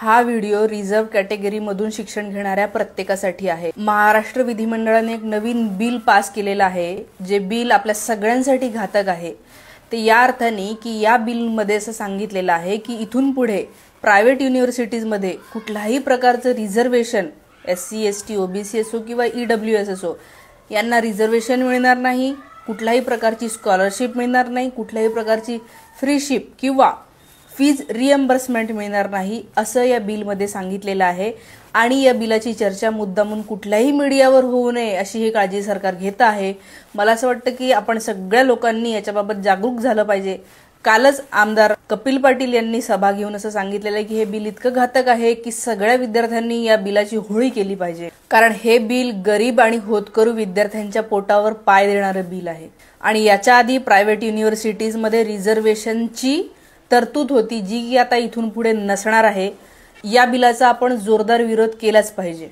हा video reserve कॅटेगरीमधून शिक्षण घेणाऱ्या प्रत्येकासाठी आहे। महाराष्ट्र विधिमंडळाने एक नवीन बिल पास केलेलं आहे, जे बिल आपल्या सगळ्यांसाठी घातक आहे। ते या अर्थाने की या बिलमध्ये असं सांगितलेलं आहे की इथून पुढे प्रायव्हेट युनिव्हर्सिटीजमध्ये कुठल्याही प्रकारचं रिझर्वेशन SC ST OBC असो किंवा EWS असो यांना रिझर्वेशन मिळणार नाही, कुठल्याही प्रकारची स्कॉलरशिप मिळणार नाही, कुठल्याही प्रकारची फ्रीशिप किंवा फीज रिएम्बर्समेंट मिळणार नाही असं या बिलमध्ये सांगितलेलं आहे। आणि या बिलाची चर्चा मुद्दामून कुठल्याही मीडियावर होऊ नये अशी ही काळजी सरकार घेत आहे। मला असं वाटतं की आपण सगळ्या लोकांनी याच्याबाबत जागरूक झालं पाहिजे। कालच आमदार कपिल पाटील यांनी सभा घेऊन असं सांगितलेलं आहे की हे बिल इतकं घातक आहे की सगळ्या विद्यार्थ्यांनी या बिलाची होळी केली पाहिजे, कारण हे बिल गरीब आणि होतकरू विद्यार्थ्यांच्या पोटावर पाय देणारं बिल आहे। आणि याच्या आधी प्रायव्हेट युनिव्हर्सिटीजमध्ये रिझर्वेशनची तरतूद होती, जी आता इथून पुढे नसणार आहे। या बिलाचा आपण जोरदार विरोध केलाच पाहिजे।